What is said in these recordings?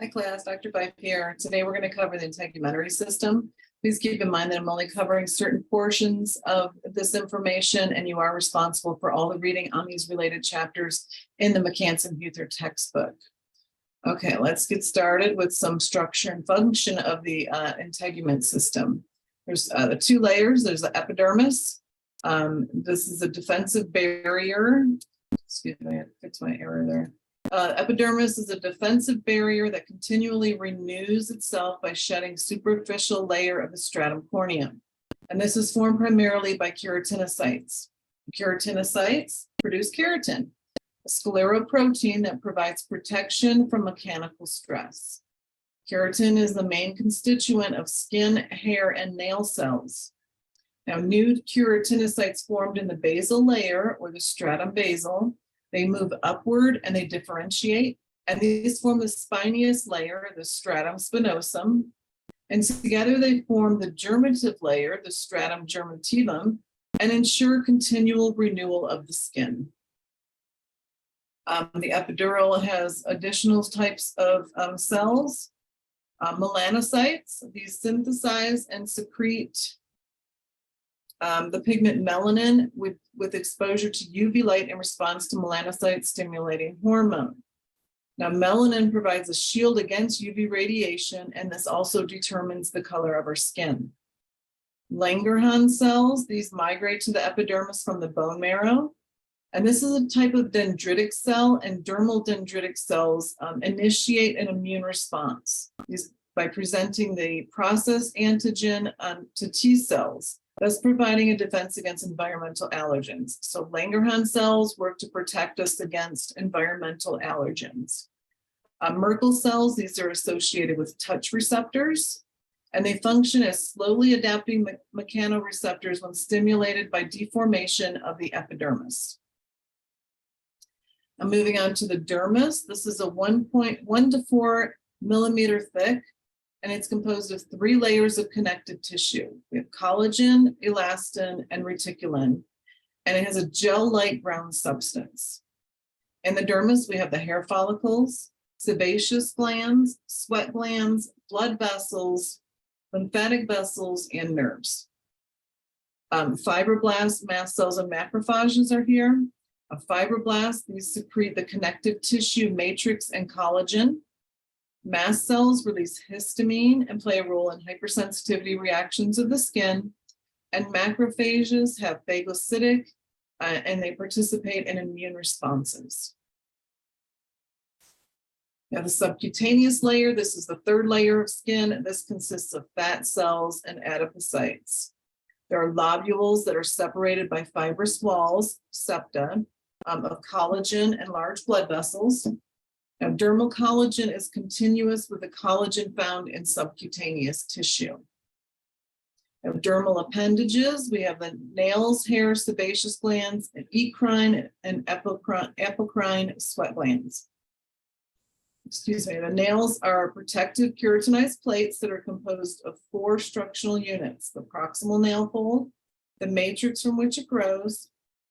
Hi class, Dr. Fife here. Today we're going to cover the integumentary system. Please keep in mind that I'm only covering certain portions of this information and you are responsible for all the reading on these related chapters in the McCanson-Huther textbook. Okay, let's get started with some structure and function of the integument system. There's the two layers. There's the epidermis. This is a defensive barrier. Excuse me, I fixed my error there. Epidermis is a defensive barrier that continually renews itself by shedding superficial layer of the stratum corneum. And this is formed primarily by keratinocytes. Keratinocytes produce keratin, a scleroprotein that provides protection from mechanical stress. Keratin is the main constituent of skin, hair, and nail cells. Now, new keratinocytes formed in the basal layer or the stratum basal. They move upward and they differentiate, and these form the spinous layer, the stratum spinosum, and together they form the germinative layer, the stratum germinativum, and ensure continual renewal of the skin. The epidural has additional types of cells, melanocytes. These synthesize and secrete the pigment melanin with exposure to UV light in response to melanocyte stimulating hormone. Now, melanin provides a shield against UV radiation, and this also determines the color of our skin. Langerhans cells, these migrate to the epidermis from the bone marrow, and this is a type of dendritic cell, and dermal dendritic cells initiate an immune response by presenting the processed antigen to T cells, thus providing a defense against environmental allergens. So Langerhans cells work to protect us against environmental allergens. Merkel cells, these are associated with touch receptors, and they function as slowly adapting mechanoreceptors when stimulated by deformation of the epidermis. Now moving on to the dermis, this is a 1.1 to 4 millimeter thick, and it's composed of 3 layers of connective tissue. We have collagen, elastin, and reticulin, and it has a gel-like brown substance. In the dermis, we have the hair follicles, sebaceous glands, sweat glands, blood vessels, lymphatic vessels, and nerves. Fibroblasts, mast cells, and macrophages are here. A fibroblast, these secrete the connective tissue matrix and collagen. Mast cells release histamine and play a role in hypersensitivity reactions of the skin. And macrophages have phagocytic and they participate in immune responses. Now the subcutaneous layer, this is the 3rd layer of skin. This consists of fat cells and adipocytes. There are lobules that are separated by fibrous walls, septa, of collagen and large blood vessels. Now, dermal collagen is continuous with the collagen found in subcutaneous tissue. Now, dermal appendages, we have the nails, hair, sebaceous glands, and eccrine and apocrine sweat glands. Excuse me, the nails are protective keratinized plates that are composed of 4 structural units: the proximal nail fold, the matrix from which it grows,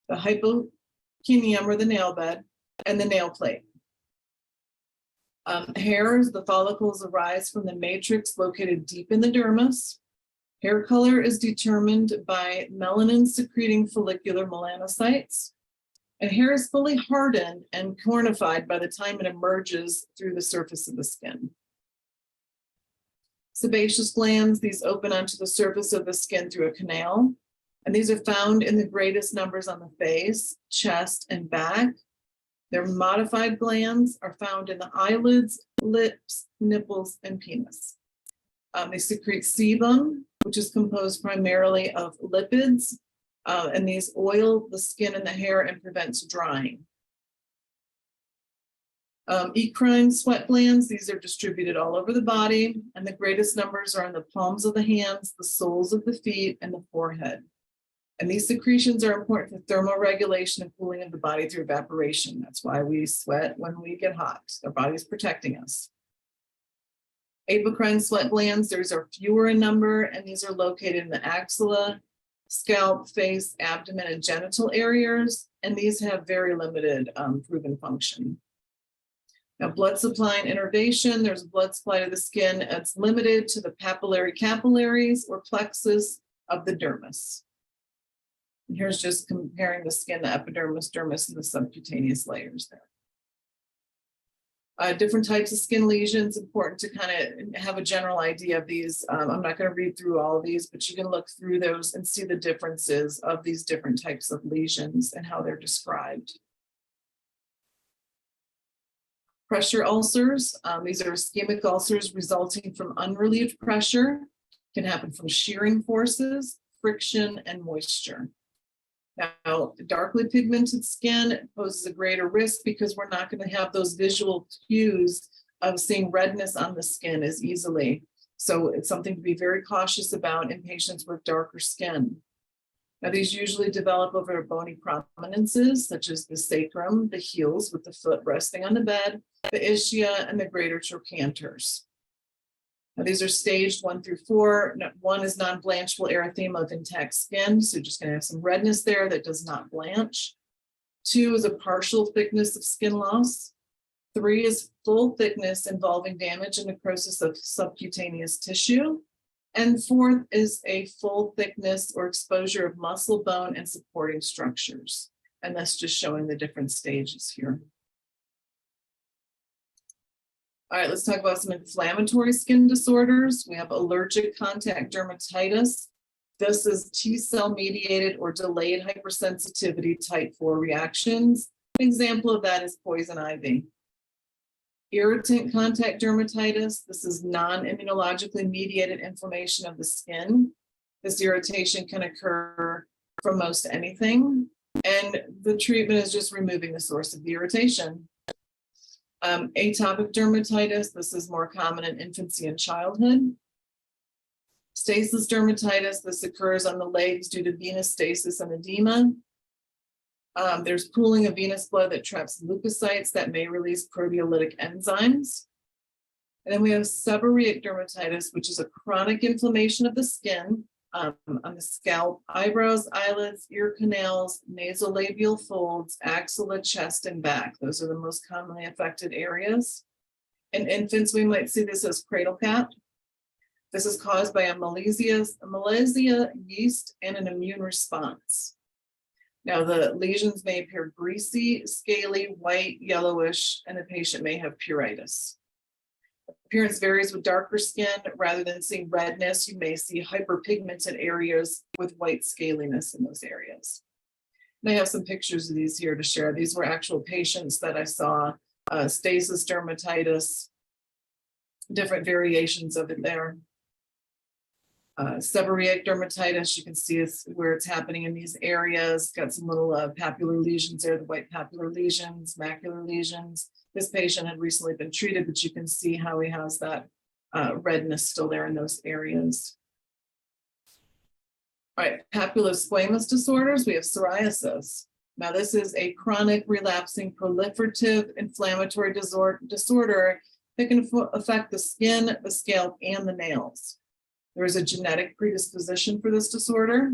the hypocinium or the nail bed, and the nail plate. Hairs, the follicles arise from the matrix located deep in the dermis. Hair color is determined by melanin secreting follicular melanocytes. And hair is fully hardened and cornified by the time it emerges through the surface of the skin. Sebaceous glands, these open onto the surface of the skin through a canal. And these are found in the greatest numbers on the face, chest, and back. Their modified glands are found in the eyelids, lips, nipples, and penis. They secrete sebum, which is composed primarily of lipids, and these oil the skin and the hair and prevents drying. Eccrine sweat glands, these are distributed all over the body, and the greatest numbers are in the palms of the hands, the soles of the feet, and the forehead. And these secretions are important for thermoregulation and cooling of the body through evaporation. That's why we sweat when we get hot. Our body's protecting us. Apocrine sweat glands, these are fewer in number, and these are located in the axilla, scalp, face, abdomen, and genital areas, and these have very limited proven function. Now, blood supply and innervation, there's blood supply to the skin. It's limited to the papillary capillaries or plexus of the dermis. And here's just comparing the skin, the epidermis, dermis, and the subcutaneous layers there. Different types of skin lesions, important to kind of have a general idea of these. I'm not going to read through all of these, but you can look through those and see the differences of these different types of lesions and how they're described. Pressure ulcers, these are ischemic ulcers resulting from unrelieved pressure, can happen from shearing forces, friction, and moisture. Now, darkly pigmented skin poses a greater risk because we're not going to have those visual cues of seeing redness on the skin as easily. So it's something to be very cautious about in patients with darker skin. Now, these usually develop over bony prominences, such as the sacrum, the heels with the foot resting on the bed, the ischia, and the greater trochanters. Now, these are staged 1 through 4. 1 is non-blanchable erythema of intact skin, so you're just going to have some redness there that does not blanch. 2 is a partial thickness of skin loss. 3 is full thickness involving damage and necrosis of subcutaneous tissue. And 4th is a full thickness or exposure of muscle, bone, and supporting structures. And that's just showing the different stages here. All right, let's talk about some inflammatory skin disorders. We have allergic contact dermatitis. This is T-cell mediated or delayed hypersensitivity type 4 reactions. An example of that is poison ivy. Irritant contact dermatitis. This is non-immunologically mediated inflammation of the skin. This irritation can occur from most anything, and the treatment is just removing the source of the irritation. Atopic dermatitis, this is more common in infancy and childhood. Stasis dermatitis, this occurs on the legs due to venous stasis and edema. There's pooling of venous blood that traps leukocytes that may release proteolytic enzymes. And then we have seborrheic dermatitis, which is a chronic inflammation of the skin on the scalp, eyebrows, eyelids, ear canals, nasolabial folds, axilla, chest, and back. Those are the most commonly affected areas. In infants, we might see this as cradle cap. This is caused by a Malassezia yeast and an immune response. Now, the lesions may appear greasy, scaly, white, yellowish, and the patient may have pruritus. Appearance varies with darker skin. Rather than seeing redness, you may see hyperpigmented areas with white scaliness in those areas. And I have some pictures of these here to share. These were actual patients that I saw, stasis dermatitis, different variations of it there. Seborrheic dermatitis, you can see it's where it's happening in these areas. Got some little papular lesions there, the white papular lesions, macular lesions. This patient had recently been treated, but you can see how he has that redness still there in those areas. All right, papulosquamous disorders, we have psoriasis. Now, this is a chronic relapsing proliferative inflammatory disorder that can affect the skin, the scalp, and the nails. There is a genetic predisposition for this disorder.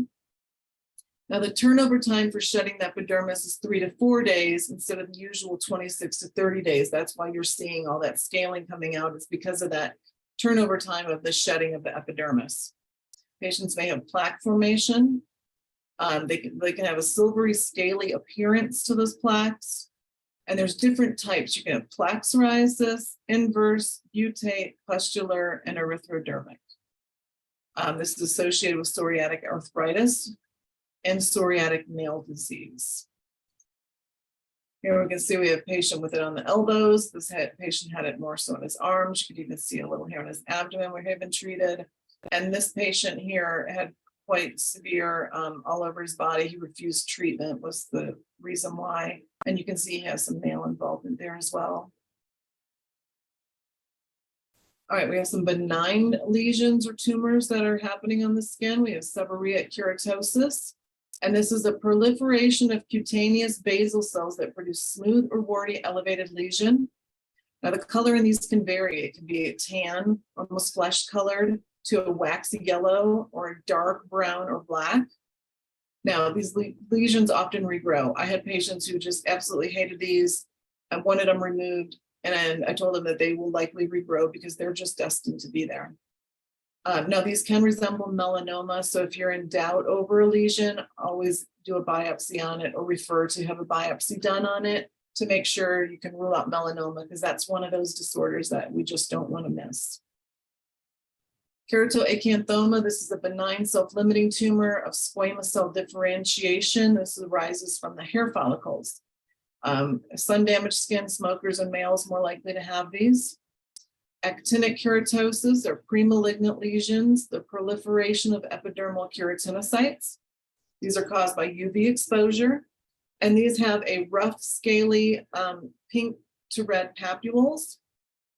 Now, the turnover time for shedding the epidermis is 3 to 4 days instead of the usual 26 to 30 days. That's why you're seeing all that scaling coming out. It's because of that turnover time of the shedding of the epidermis. Patients may have plaque formation. They can have a silvery, scaly appearance to those plaques. And there's different types. You can have plaque psoriasis, inverse, buttate, pustular, and erythrodermic. This is associated with psoriatic arthritis and psoriatic nail disease. Here we can see we have a patient with it on the elbows. This patient had it more so in his arms. You could even see a little hair on his abdomen where he had been treated. And this patient here had quite severe all over his body. He refused treatment was the reason why. And you can see he has some nail involvement there as well. All right, we have some benign lesions or tumors that are happening on the skin. We have seborrheic keratosis, and this is a proliferation of cutaneous basal cells that produce smooth or warty elevated lesion. Now, the color in these can vary. It can be a tan, almost flesh colored, to a waxy yellow or a dark brown or black. Now, these lesions often regrow. I had patients who just absolutely hated these and wanted them removed, And I told them that they will likely regrow because they're just destined to be there. Now, these can resemble melanoma. So if you're in doubt over a lesion, always do a biopsy on it or refer to have a biopsy done on it to make sure you can rule out melanoma, because that's one of those disorders that we just don't want to miss. Keratoacanthoma, this is a benign self-limiting tumor of squamous cell differentiation. This arises from the hair follicles. Sun-damaged skin, smokers and males more likely to have these. Actinic keratosis are premalignant lesions, the proliferation of epidermal keratinocytes. These are caused by UV exposure, and these have a rough, scaly pink to red papules,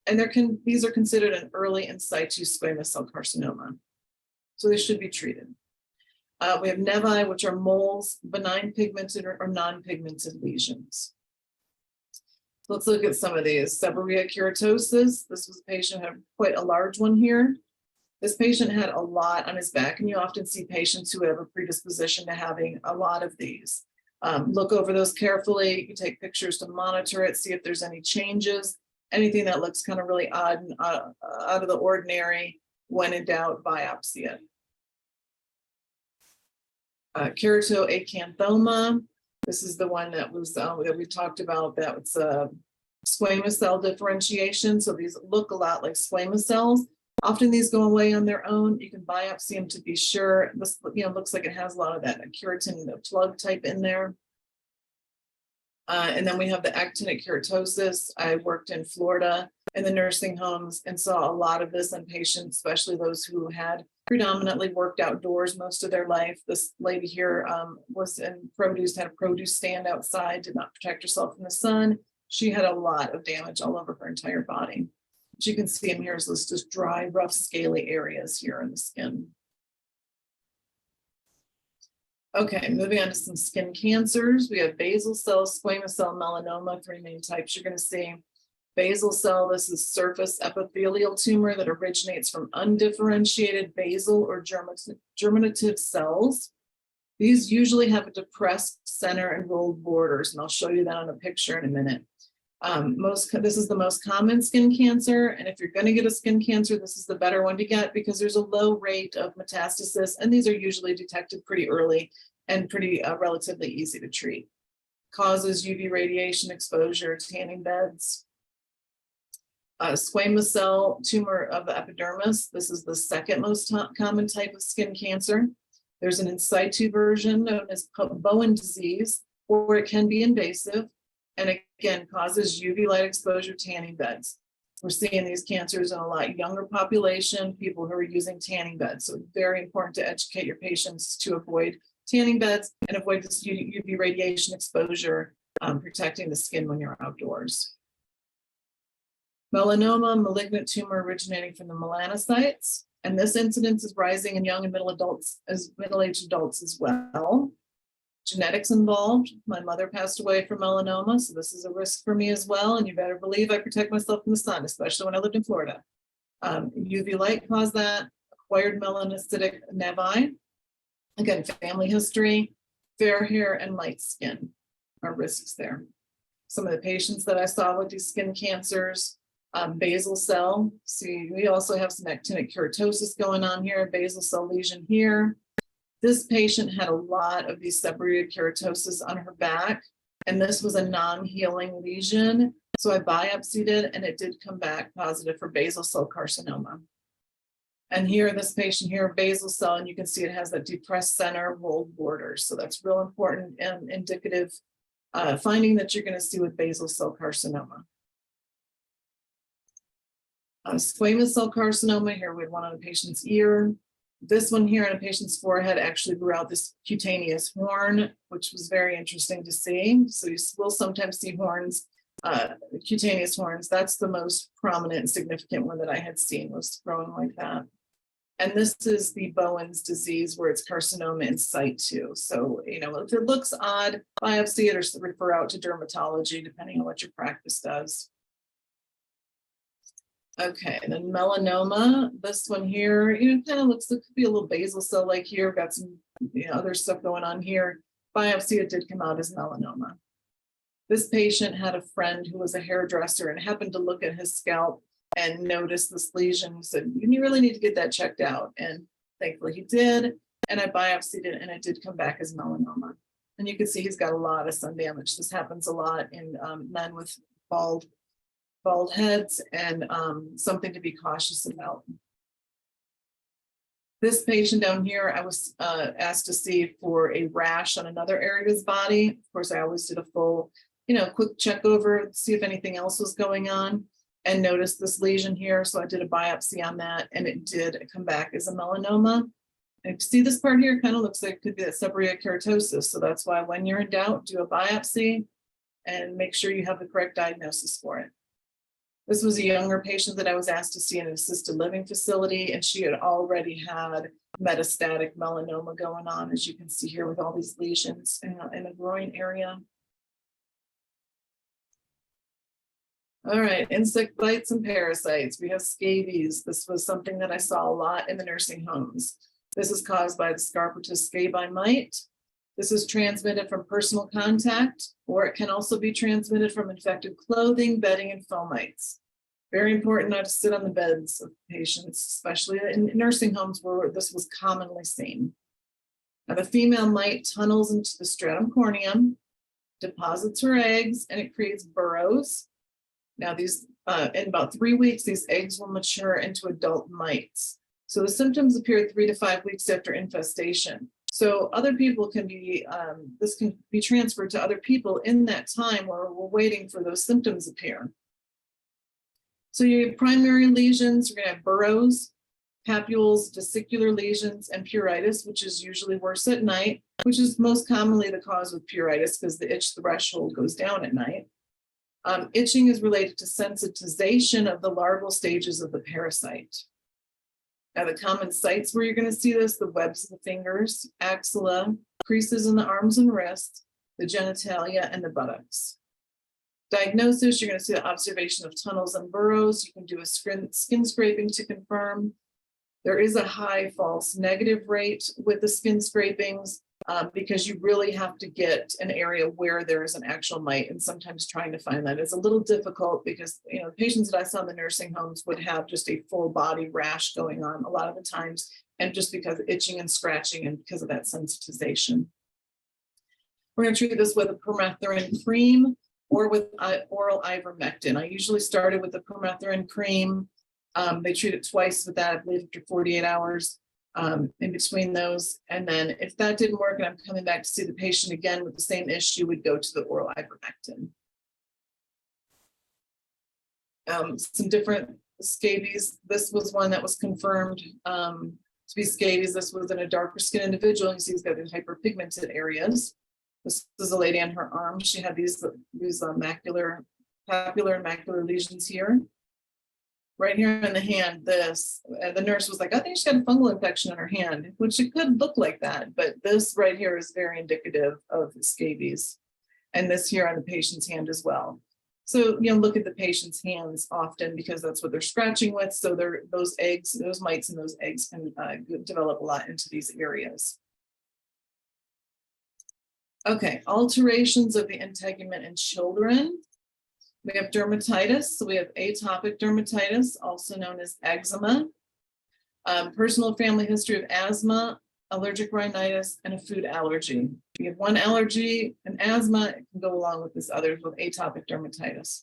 and these are considered an early in situ squamous cell carcinoma, so they should be treated. We have nevi, which are moles, benign pigmented or non-pigmented lesions. Let's look at some of these. Seborrheic keratosis. This was a patient who had quite a large one here. This patient had a lot on his back, and you often see patients who have a predisposition to having a lot of these. Look over those carefully. You take pictures to monitor it, see if there's any changes, anything that looks kind of really odd and out of the ordinary. When in doubt, biopsy it. Keratoacanthoma. This is the one that was that we talked about. That was squamous cell differentiation. So these look a lot like squamous cells. Often these go away on their own. You can biopsy them to be sure. This looks like it has a lot of that keratin plug type in there. And then we have the actinic keratosis. I worked in Florida in the nursing homes and saw a lot of this in patients, especially those who had predominantly worked outdoors most of their life. This lady here was in produce, had a produce stand outside, did not protect herself from the sun. She had a lot of damage all over her entire body. What you can see in here is this just dry, rough, scaly areas here in the skin. Okay, moving on to some skin cancers. We have basal cell, squamous cell, melanoma, three main types you're going to see. Basal cell, this is surface epithelial tumor that originates from undifferentiated basal or germinative cells. These usually have a depressed center and rolled borders, and I'll show you that on a picture in a minute. This is the most common skin cancer, and if you're going to get a skin cancer, this is the better one to get because there's a low rate of metastasis, and these are usually detected pretty early and pretty relatively easy to treat. Causes UV radiation exposure, tanning beds. Squamous cell tumor of the epidermis. This is the second most common type of skin cancer. There's an in situ version known as Bowen disease, or it can be invasive, and again causes UV light exposure, tanning beds. We're seeing these cancers in a lot younger population, people who are using tanning beds. So it's very important to educate your patients to avoid tanning beds and avoid this UV radiation exposure, protecting the skin when you're outdoors. Melanoma, malignant tumor originating from the melanocytes. And this incidence is rising in young and middle-aged adults as well. Genetics involved. My mother passed away from melanoma, so this is a risk for me as well. And you better believe I protect myself from the sun, especially when I lived in Florida. UV light caused that. Acquired melanocytic nevi. Again, family history, fair hair, and light skin are risks there. Some of the patients that I saw with these skin cancers, basal cell. See, we also have some actinic keratosis going on here, basal cell lesion here. This patient had a lot of these seborrheic keratosis on her back, and this was a non-healing lesion. So I biopsied it, and it did come back positive for basal cell carcinoma. And here, this patient here, basal cell, and you can see it has that depressed center, rolled borders. So that's real important and indicative finding that you're going to see with basal cell carcinoma. Squamous cell carcinoma, here we had one on a patient's ear. This one here on a patient's forehead actually grew out this cutaneous horn, which was very interesting to see. So you will sometimes see horns, cutaneous horns. That's the most prominent and significant one that I had seen, was growing like that. And this is the Bowen's disease, where it's carcinoma in situ. So, if it looks odd, biopsy it or refer out to dermatology, depending on what your practice does. Okay, and then melanoma, this one here, it kind of looks, it could be a little basal cell like here, got some other stuff going on here. Biopsy, it did come out as melanoma. This patient had a friend who was a hairdresser and happened to look at his scalp and noticed this lesion. He said, you really need to get that checked out. And thankfully he did. And I biopsied it and it did come back as melanoma. And you can see he's got a lot of sun damage. This happens a lot in men with bald heads, and something to be cautious about. This patient down here, I was asked to see for a rash on another area of his body. Of course, I always did a full, quick check over, see if anything else was going on, and noticed this lesion here. So I did a biopsy on that, and it did come back as a melanoma. And see this part here kind of looks like it could be that seborrheic keratosis. So that's why when you're in doubt, do a biopsy and make sure you have the correct diagnosis for it. This was a younger patient that I was asked to see in an assisted living facility, and she had already had metastatic melanoma going on, as you can see here with all these lesions in the groin area. All right, insect bites and parasites. We have scabies. This was something that I saw a lot in the nursing homes. This is caused by the Scarpatus scabi mite. This is transmitted from personal contact, or it can also be transmitted from infected clothing, bedding, and fomites. Very important not to sit on the beds of patients, especially in nursing homes where this was commonly seen. Now, the female mite tunnels into the stratum corneum, deposits her eggs, and it creates burrows. Now, these in about 3 weeks, these eggs will mature into adult mites. So the symptoms appear 3 to 5 weeks after infestation. So other people can be, this can be transferred to other people in that time while we're waiting for those symptoms appear. So you have primary lesions, you're gonna have burrows, papules, vesicular lesions, and pruritus, which is usually worse at night, which is most commonly the cause of pruritus because the itch threshold goes down at night. Itching is related to sensitization of the larval stages of the parasite. Now, the common sites where you're going to see this, the webs of the fingers, axilla, creases in the arms and wrists, the genitalia, and the buttocks. Diagnosis, you're going to see the observation of tunnels and burrows. You can do a skin scraping to confirm. There is a high false negative rate with the skin scrapings because you really have to get an area where there is an actual mite, and sometimes trying to find that is a little difficult because patients that I saw in the nursing homes would have just a full body rash going on a lot of the times, and just because of itching and scratching and because of that sensitization. We're going to treat this with a permethrin cream or with oral ivermectin. I usually started with the permethrin cream. They treat it twice with that, I believe, after 48 hours. In between those. And then if that didn't work and I'm coming back to see the patient again with the same issue, we'd go to the oral ivermectin. Some different scabies. This was one that was confirmed to be scabies. This was in a darker skin individual. You see he's got these hyperpigmented areas. This is a lady on her arm. She had these papular and macular lesions here. Right here in the hand, the nurse was like, I think she got a fungal infection in her hand, which it could look like that, but this right here is very indicative of scabies. And this here on the patient's hand as well. So, look at the patient's hands often because that's what they're scratching with. So those mites and those eggs can develop a lot into these areas. Okay, alterations of the integument in children. We have dermatitis, so we have atopic dermatitis, also known as eczema, personal family history of asthma, allergic rhinitis, and a food allergy. If you have one allergy and asthma, it can go along with this other with atopic dermatitis.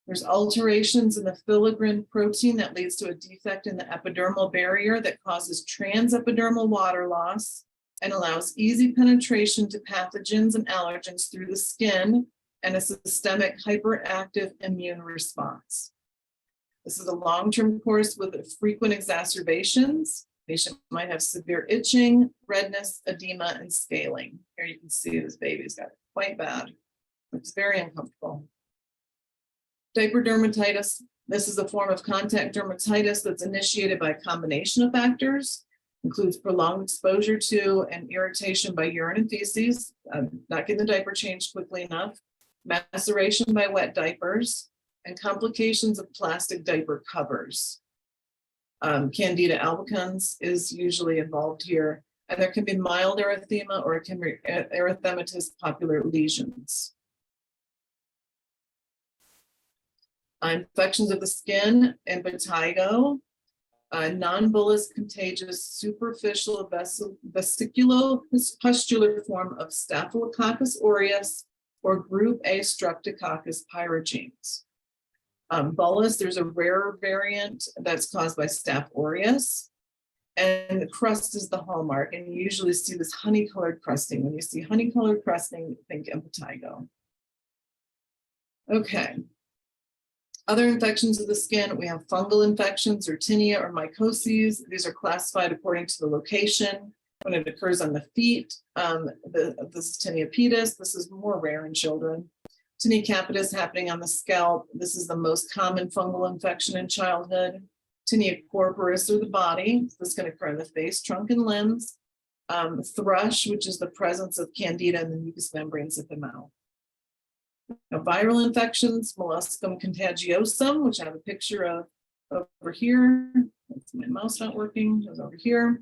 There's alterations in the filaggrin protein that leads to a defect in the epidermal barrier that causes transepidermal water loss and allows easy penetration to pathogens and allergens through the skin and a systemic hyperactive immune response. This is a long-term course with frequent exacerbations. The patient might have severe itching, redness, edema, and scaling. Here you can see this baby's got it quite bad. It's very uncomfortable. Diaper dermatitis. This is a form of contact dermatitis that's initiated by a combination of factors. Includes prolonged exposure to and irritation by urine and feces, not getting the diaper changed quickly enough, maceration by wet diapers, and complications of plastic diaper covers. Candida albicans is usually involved here, and there can be mild erythema or it can be erythematous popular lesions. Infections of the skin, impetigo, non-bullous contagious superficial vesiculopustular form of Staphylococcus aureus or group A Streptococcus pyogenes. Bullous, there's a rarer variant that's caused by Staph aureus, and the crust is the hallmark, and you usually see this honey-colored crusting. When you see honey-colored crusting, think impetigo. Okay. Other infections of the skin, we have fungal infections or tinea or mycoses. These are classified according to the location. When it occurs on the feet, this is tinea pedis. This is more rare in children. Tinea capitis happening on the scalp. This is the most common fungal infection in childhood. Tinea corporis or the body. This can occur in the face, trunk, and limbs. Thrush, which is the presence of candida in the mucous membranes of the mouth. Now, viral infections, molluscum contagiosum, which I have a picture of over here. That's my mouse not working. It was over here.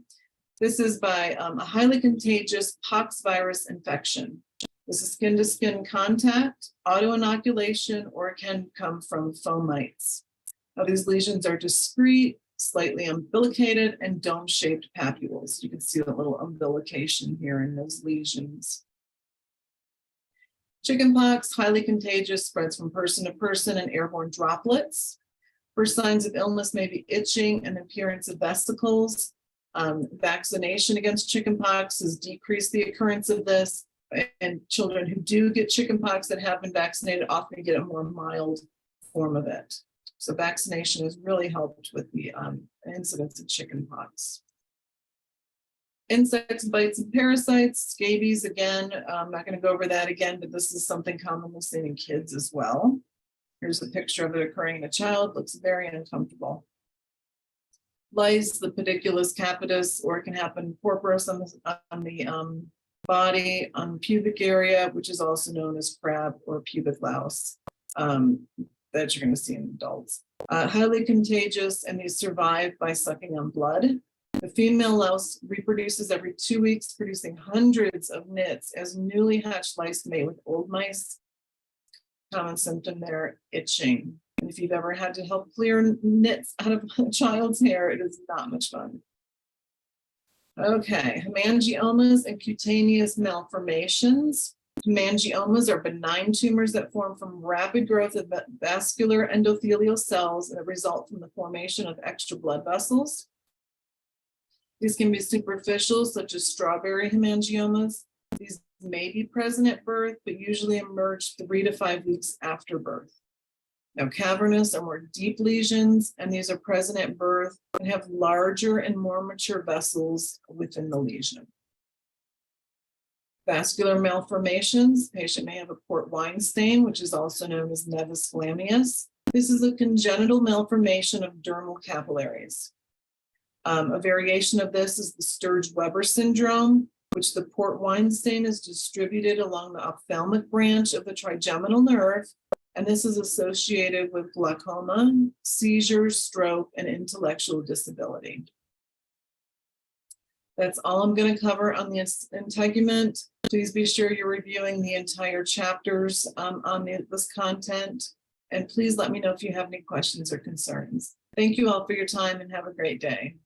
This is by a highly contagious pox virus infection. This is skin-to-skin contact, auto-inoculation, or it can come from fomites. Now, these lesions are discrete, slightly umbilicated, and dome-shaped papules. You can see the little umbilication here in those lesions. Chickenpox, highly contagious, spreads from person to person in airborne droplets. First signs of illness may be itching and appearance of vesicles. Vaccination against chickenpox has decreased the occurrence of this, and children who do get chickenpox that have been vaccinated often get a more mild form of it. So vaccination has really helped with the incidence of chickenpox. Insects, bites, and parasites, scabies, again, I'm not going to go over that again, but this is something commonly seen in kids as well. Here's a picture of it occurring in a child, looks very uncomfortable. Lice, the pediculus capitis, or it can happen corporous on the body, on the pubic area, which is also known as crab or pubic louse, that you're going to see in adults. Highly contagious, and these survive by sucking on blood. The female louse reproduces every 2 weeks, producing hundreds of nits as newly hatched lice mate with old mice. Common symptom there, itching. And if you've ever had to help clear nits out of a child's hair, it is not much fun. Okay, hemangiomas and cutaneous malformations. Hemangiomas are benign tumors that form from rapid growth of vascular endothelial cells that result from the formation of extra blood vessels. These can be superficial, such as strawberry hemangiomas. These may be present at birth, but usually emerge 3 to 5 weeks after birth. Now, cavernous are more deep lesions, and these are present at birth and have larger and more mature vessels within the lesion. Vascular malformations, patient may have a port wine stain, which is also known as nevus flammeus. This is a congenital malformation of dermal capillaries. A variation of this is the Sturge-Weber syndrome, which the port wine stain is distributed along the ophthalmic branch of the trigeminal nerve, and this is associated with glaucoma, seizures, stroke, and intellectual disability. That's all I'm going to cover on the integument. Please be sure you're reviewing the entire chapters on this content, and please let me know if you have any questions or concerns. Thank you all for your time and have a great day.